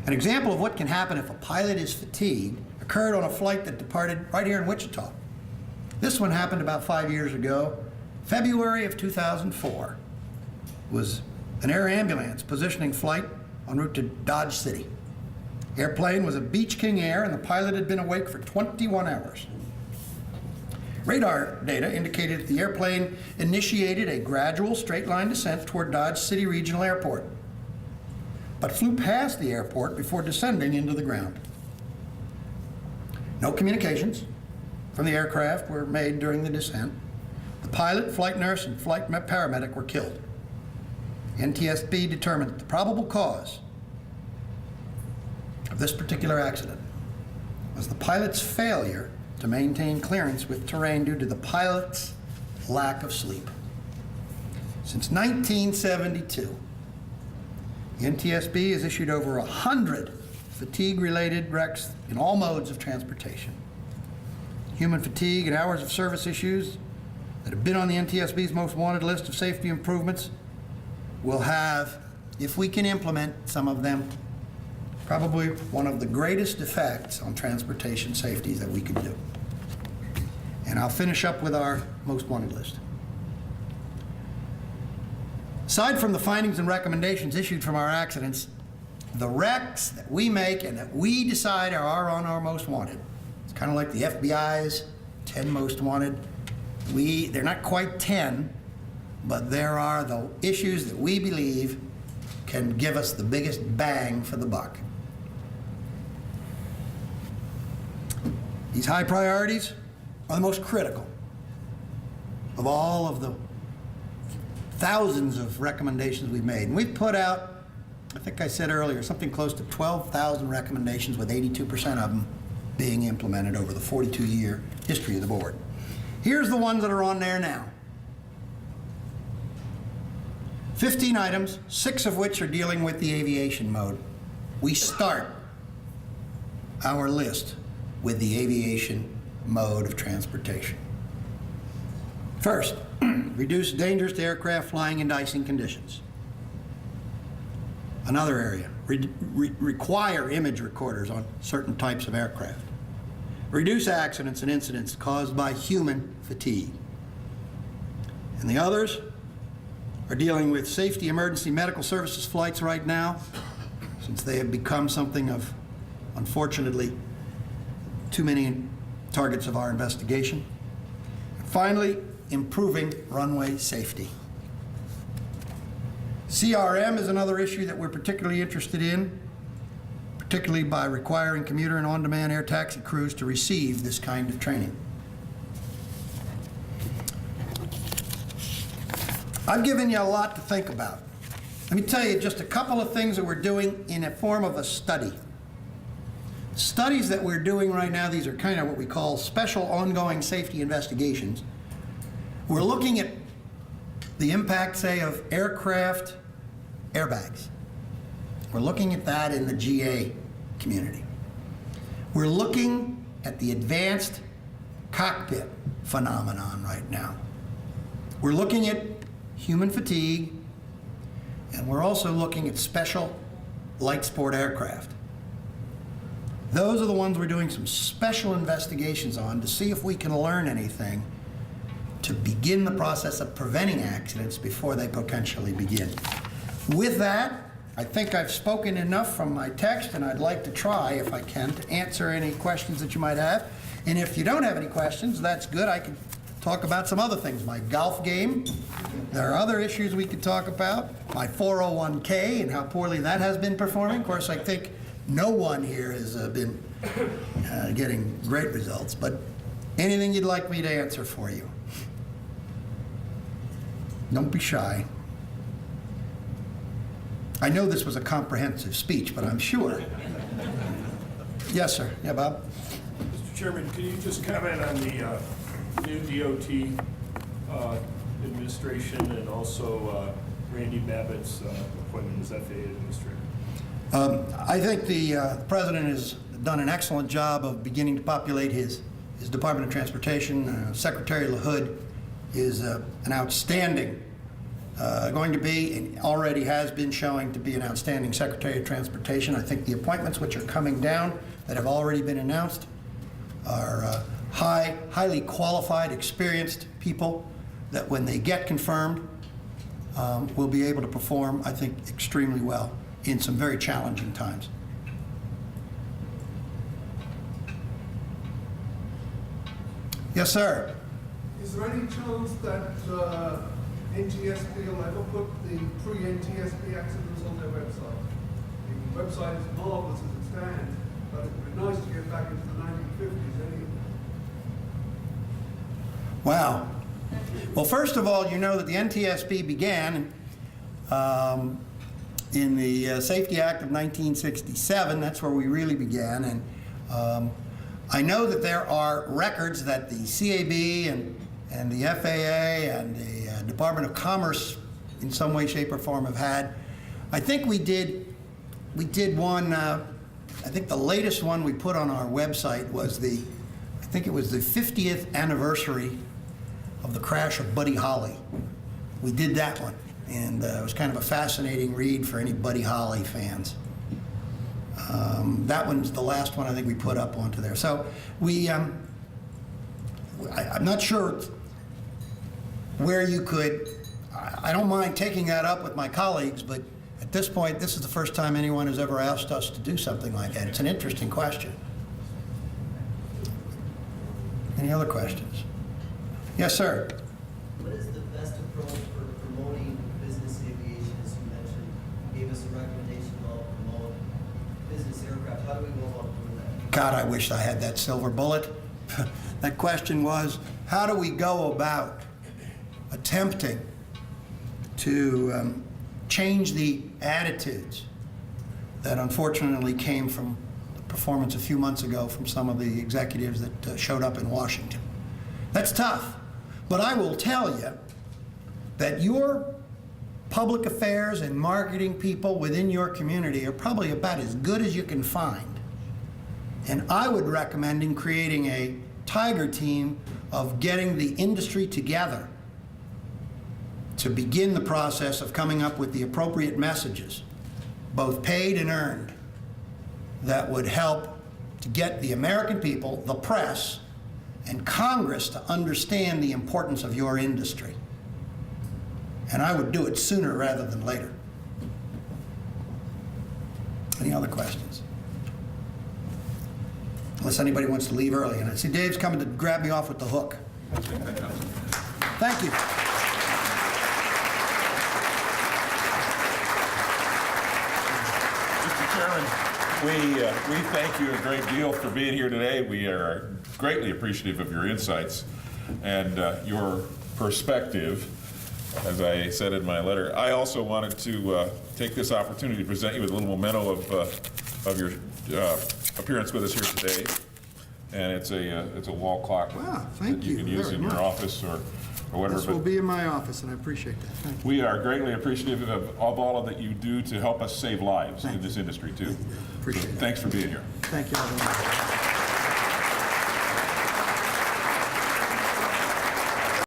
An example of what can happen if a pilot is fatigued occurred on a flight that departed right here in Wichita. This one happened about 5 years ago. February of 2004 was an air ambulance positioning flight en route to Dodge City. Airplane was a Beach King Air, and the pilot had been awake for 21 hours. Radar data indicated that the airplane initiated a gradual straight-line descent toward Dodge City Regional Airport, but flew past the airport before descending into the ground. No communications from the aircraft were made during the descent. The pilot, flight nurse, and flight paramedic were killed. NTSB determined that the probable cause of this particular accident was the pilot's failure to maintain clearance with terrain due to the pilot's lack of sleep. Since 1972, the NTSB has issued over 100 fatigue-related wrecks in all modes of transportation. Human fatigue and hours of service issues that have been on the NTSB's most wanted list of safety improvements will have, if we can implement some of them, probably one of the greatest effects on transportation safety that we could do. And I'll finish up with our most wanted list. Aside from the findings and recommendations issued from our accidents, the wrecks that we make and that we decide are on our most wanted. It's kind of like the FBI's 10 most wanted. They're not quite 10, but there are the issues that we believe can give us the biggest bang for the buck. These high priorities are the most critical of all of the thousands of recommendations we've made. And we've put out, I think I said earlier, something close to 12,000 recommendations, with 82% of them being implemented over the 42-year history of the board. Here's the ones that are on there now. 15 items, 6 of which are dealing with the aviation mode. We start our list with the aviation mode of transportation. First, reduce dangers to aircraft flying in icing conditions. Another area, require image recorders on certain types of aircraft. Reduce accidents and incidents caused by human fatigue. And the others are dealing with safety emergency medical services flights right now, since they have become something of, unfortunately, too many targets of our investigation. And finally, improving runway safety. CRM is another issue that we're particularly interested in, particularly by requiring commuter and on-demand air taxi crews to receive this kind of training. I've given you a lot to think about. Let me tell you just a couple of things that we're doing in a form of a study. Studies that we're doing right now, these are kind of what we call special ongoing safety investigations. We're looking at the impact, say, of aircraft airbags. We're looking at that in the GA community. We're looking at the advanced cockpit phenomenon right now. We're looking at human fatigue, and we're also looking at special light sport aircraft. Those are the ones we're doing some special investigations on to see if we can learn anything to begin the process of preventing accidents before they potentially begin. With that, I think I've spoken enough from my text, and I'd like to try, if I can, to answer any questions that you might have. And if you don't have any questions, that's good. I can talk about some other things. My golf game. There are other issues we could talk about. My 401k and how poorly that has been performing. Of course, I think no one here has been getting great results, but anything you'd like me to answer for you. Don't be shy. I know this was a comprehensive speech, but I'm sure. Yes, sir. Yeah, Bob? Mr. Chairman, can you just comment on the new DOT administration and also Randy Babbitt's appointment as FAA administrator? I think the President has done an excellent job of beginning to populate his Department of Transportation. Secretary LaHood is an outstanding going to be, and already has been showing to be an outstanding Secretary of Transportation. I think the appointments which are coming down that have already been announced are highly qualified, experienced people that when they get confirmed will be able to perform, I think, extremely well in some very challenging times. Yes, sir. Is there any chance that NTSB will ever put the pre-NTSB accidents on their website? The website is marvelous as it stands, but it would be nice to get back into the 1950s anyway. Wow. Well, first of all, you know that the NTSB began in the Safety Act of 1967. That's where we really began. And I know that there are records that the CAB and the FAA and the Department of Commerce in some way, shape, or form have had. I think we did one, I think the latest one we put on our website was I think it was the 50th anniversary of the crash of Buddy Holly. We did that one, and it was kind of a fascinating read for any Buddy Holly fans. That one's the last one I think we put up onto there. So I'm not sure where you could, I don't mind taking that up with my colleagues, but at this point, this is the first time anyone has ever asked us to do something like that. It's an interesting question. Any other questions? Yes, sir. What is the best approach for promoting business aviation? As you mentioned, you gave us a recommendation about promote business aircraft. How do we go about doing that? God, I wish I had that silver bullet. That question was, how do we go about attempting to change the attitudes that unfortunately came from the performance a few months ago from some of the executives that showed up in Washington? That's tough. But I will tell you that your public affairs and marketing people within your community are probably about as good as you can find. And I would recommend in creating a tiger team of getting the industry together to begin the process of coming up with the appropriate messages, both paid and earned, that would help to get the American people, the press, and Congress to understand the importance of your industry. And I would do it sooner rather than later. Any other questions? Unless anybody wants to leave early. And I see Dave's coming to grab me off with the hook. Thank you. Mr. Chairman, we thank you a great deal for being here today. We are greatly appreciative of your insights and your perspective, as I said in my letter. I also wanted to take this opportunity to present you with a little memento of your appearance with us here today. And it's a wall clock Wow, thank that you you can use very in your much. office or whatever. This will But be in my office, and I appreciate that. Thank you. we are greatly appreciative of all that you do to help us save lives Thank in this industry too. Appreciate it. Thanks for being here. Thank you, everyone.